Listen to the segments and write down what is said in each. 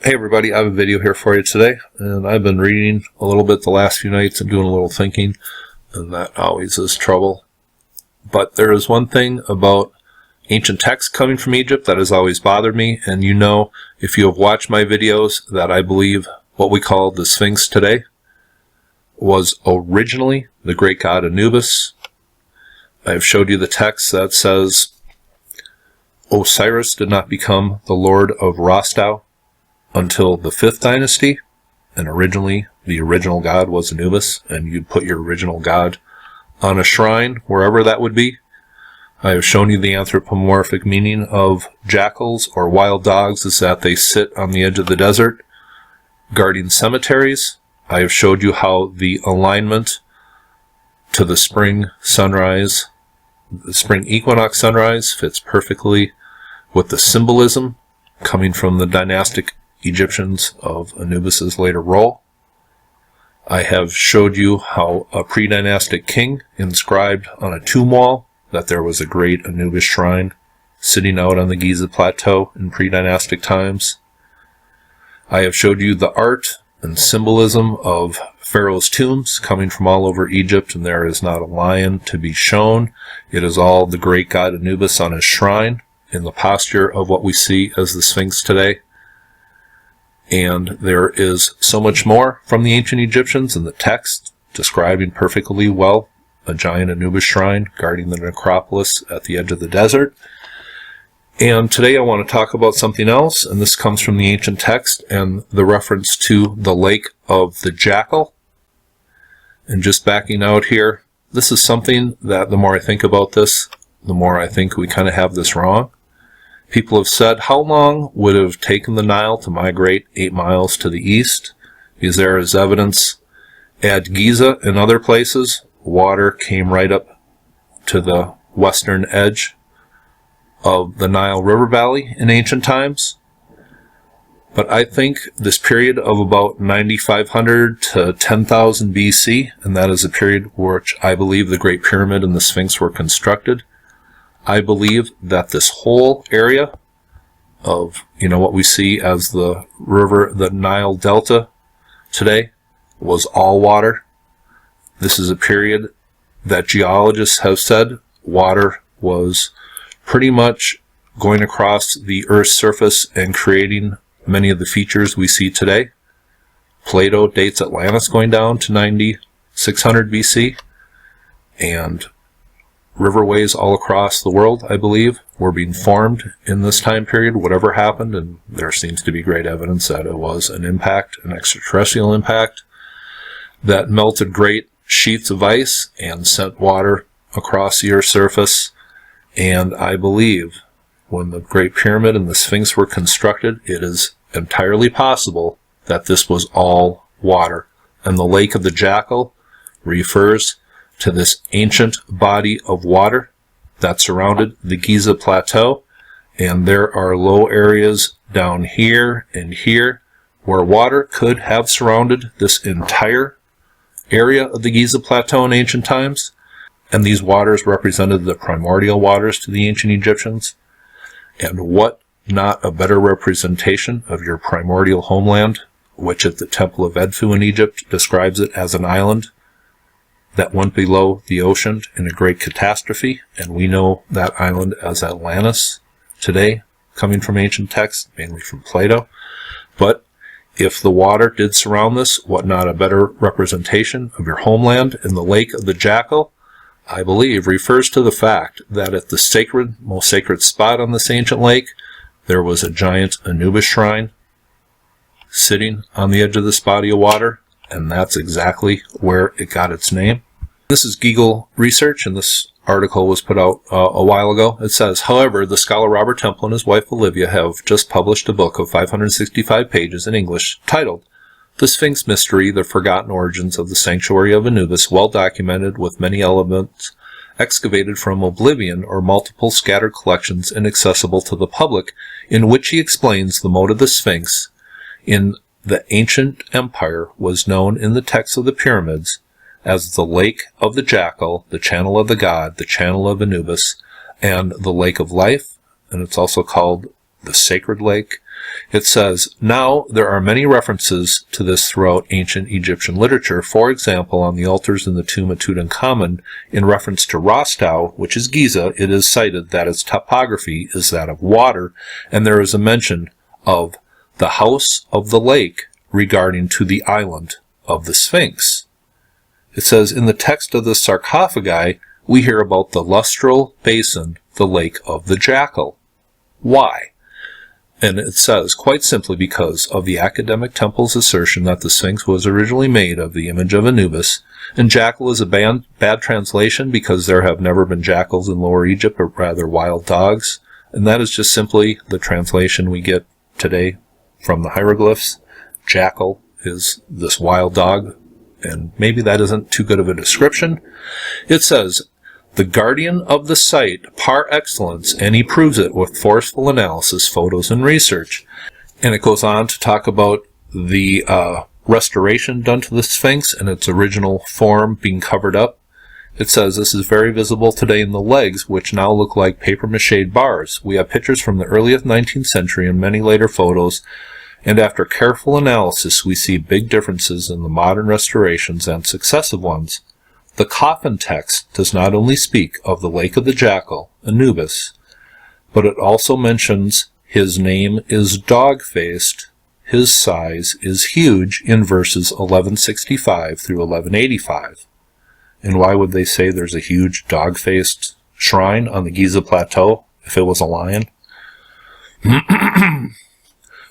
Hey everybody, I have a video here for you today, and I've been reading a little bit the last few nights and doing a little thinking, and that always is trouble. But there is one thing about ancient texts coming from Egypt that has always bothered me, and you know, if you have watched my videos, that I believe what we call the Sphinx today was originally the great god Anubis. I've showed you the text that says Osiris did not become the lord of Rostau until the 5th dynasty, and originally the original god was Anubis, and you'd put your original god on a shrine, wherever that would be. I have shown you the anthropomorphic meaning of jackals or wild dogs is that they sit on the edge of the desert guarding cemeteries. I have showed you how the alignment to the spring sunrise, the spring equinox sunrise, fits perfectly with the symbolism coming from the dynastic Egyptians of Anubis's later role. I have showed you how a pre-dynastic king inscribed on a tomb wall that there was a great Anubis shrine sitting out on the Giza plateau in pre-dynastic times. I have showed you the art and symbolism of pharaoh's tombs coming from all over Egypt, and there is not a lion to be shown. It is all the great god Anubis on his shrine in the posture of what we see as the Sphinx today. And there is so much more from the ancient Egyptians in the text describing perfectly well a giant Anubis shrine guarding the necropolis at the edge of the desert. And today I want to talk about something else, and this comes from the ancient text and the reference to the lake of the Jackal. And just backing out here, this is something that the more I think about this, the more I think we kind of have this wrong. People have said, how long would it have taken the Nile to migrate 8 miles to the east? Because there is evidence at Giza and other places, water came right up to the western edge of the Nile River Valley in ancient times. But I think this period of about 9,500 to 10,000 BC, and that is a period which I believe the Great Pyramid and the Sphinx were constructed. I believe that this whole area of, what we see as the river, the Nile Delta today, was all water. This is a period that geologists have said water was pretty much going across the Earth's surface and creating many of the features we see today. Plato dates Atlantis going down to 9,600 BC, and riverways all across the world, I believe, were being formed in this time period, whatever happened, and there seems to be great evidence that it was an impact, an extraterrestrial impact, that melted great sheets of ice and sent water across the Earth's surface. And I believe when the Great Pyramid and the Sphinx were constructed, it is entirely possible that this was all water. And the Lake of the Jackal refers to this ancient body of water that surrounded the Giza plateau, and there are low areas down here and here where water could have surrounded this entire area of the Giza plateau in ancient times, and these waters represented the primordial waters to the ancient Egyptians. And what not a better representation of your primordial homeland, which at the Temple of Edfu in Egypt describes it as an island that went below the ocean in a great catastrophe, and we know that island as Atlantis today, coming from ancient texts, mainly from Plato. But if the water did surround this, what not a better representation of your homeland? In the Lake of the Jackal, I believe, refers to the fact that at the most sacred spot on this ancient lake, there was a giant Anubis shrine sitting on the edge of this body of water, and that's exactly where it got its name. This is Giza research, and this article was put out a while ago. It says, however, the scholar Robert Temple and his wife Olivia have just published a book of 565 pages in English titled The Sphinx Mystery, The Forgotten Origins of the Sanctuary of Anubis, well documented with many elements excavated from oblivion or multiple scattered collections inaccessible to the public, in which he explains the mode of the Sphinx in the ancient empire was known in the texts of the pyramids as the Lake of the Jackal, the Channel of the God, the Channel of Anubis, and the Lake of Life, and it's also called the Sacred Lake, It says, now there are many references to this throughout ancient Egyptian literature. For example, on the altars in the tomb of Tutankhamun, in reference to Rostau, which is Giza, it is cited that its topography is that of water, and there is a mention of the house of the lake regarding to the island of the Sphinx. It says, in the text of the sarcophagi, we hear about the lustral basin, the lake of the Jackal. Why? And it says, quite simply because of the academic temple's assertion that the Sphinx was originally made of the image of Anubis, and Jackal is a bad translation because there have never been jackals in Lower Egypt, but rather wild dogs, and that is just simply the translation we get today from the hieroglyphs. Jackal is this wild dog, and maybe that isn't too good of a description. It says, the guardian of the site par excellence, and he proves it with forceful analysis, photos, and research. And it goes on to talk about the restoration done to the Sphinx and its original form being covered up. It says, this is very visible today in the legs, which now look like papier-mâché bars. We have pictures from the earliest 19th century and many later photos, and after careful analysis we see big differences in the modern restorations and successive ones. The coffin text does not only speak of the Lake of the Jackal, Anubis, but it also mentions his name is dog-faced, his size is huge in verses 1165 through 1185. And why would they say there's a huge dog-faced shrine on the Giza plateau if it was a lion?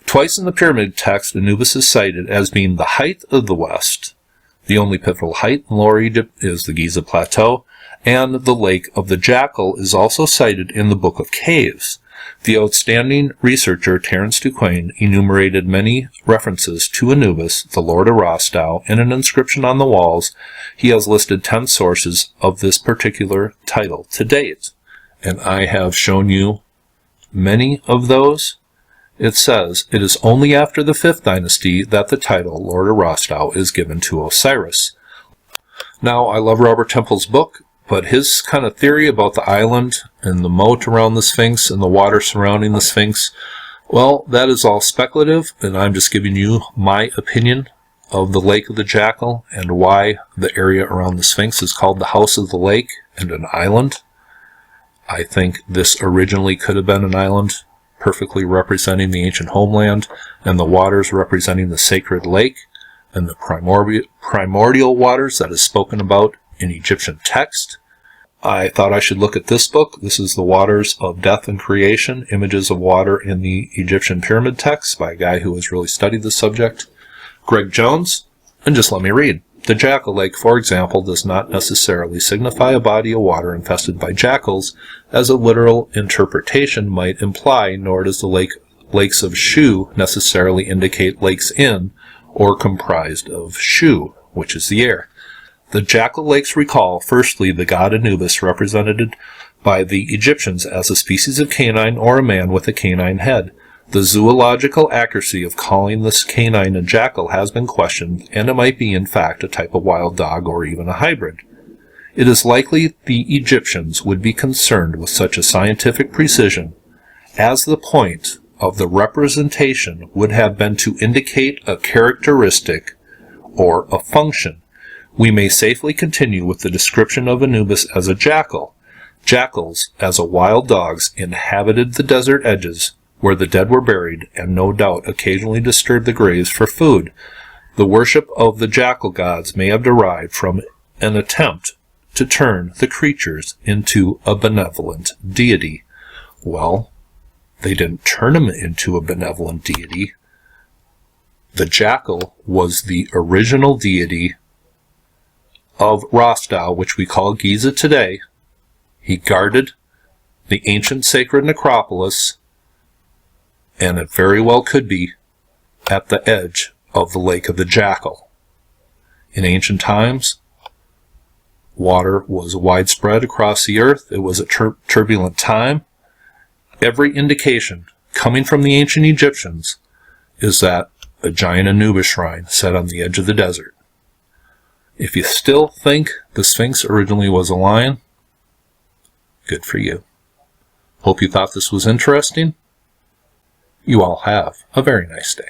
Twice in the pyramid text, Anubis is cited as being the height of the West. The only pivotal height in Lower Egypt is the Giza Plateau, and the Lake of the Jackal is also cited in the Book of Caves. The outstanding researcher Terence Duquesne enumerated many references to Anubis, the Lord of Rostau, in an inscription on the walls. He has listed 10 sources of this particular title to date, and I have shown you many of those. It says, it is only after the 5th dynasty that the title Lord of Rostau is given to Osiris. Now, I love Robert Temple's book, but his kind of theory about the island and the moat around the Sphinx and the water surrounding the Sphinx, well, that is all speculative, and I'm just giving you my opinion of the Lake of the Jackal and why the area around the Sphinx is called the House of the Lake and an island. I think this originally could have been an island, perfectly representing the ancient homeland, and the waters representing the sacred lake, and the primordial waters that is spoken about in Egyptian text. I thought I should look at this book. This is The Waters of Death and Creation, Images of Water in the Egyptian Pyramid Texts, by a guy who has really studied the subject, Greg Jones, and just let me read. The Jackal Lake, for example, does not necessarily signify a body of water infested by jackals, as a literal interpretation might imply, nor does the lakes of Shu necessarily indicate lakes in or comprised of Shu, which is the air. The Jackal Lakes recall, firstly, the god Anubis, represented by the Egyptians as a species of canine or a man with a canine head. The zoological accuracy of calling this canine a jackal has been questioned, and it might be in fact a type of wild dog or even a hybrid. It is likely the Egyptians would be concerned with such a scientific precision, as the point of the representation would have been to indicate a characteristic or a function. We may safely continue with the description of Anubis as a jackal. Jackals, as a wild dogs, inhabited the desert edges, where the dead were buried, and no doubt occasionally disturbed the graves for food. The worship of the jackal gods may have derived from an attempt to turn the creatures into a benevolent deity. Well, they didn't turn him into a benevolent deity. The jackal was the original deity of Rostau, which we call Giza today. He guarded the ancient sacred necropolis, and it very well could be at the edge of the Lake of the Jackal. In ancient times, water was widespread across the earth. It was a turbulent time. Every indication coming from the ancient Egyptians is that a giant Anubis shrine sat on the edge of the desert. If you still think the Sphinx originally was a lion, good for you. Hope you thought this was interesting. You all have a very nice day.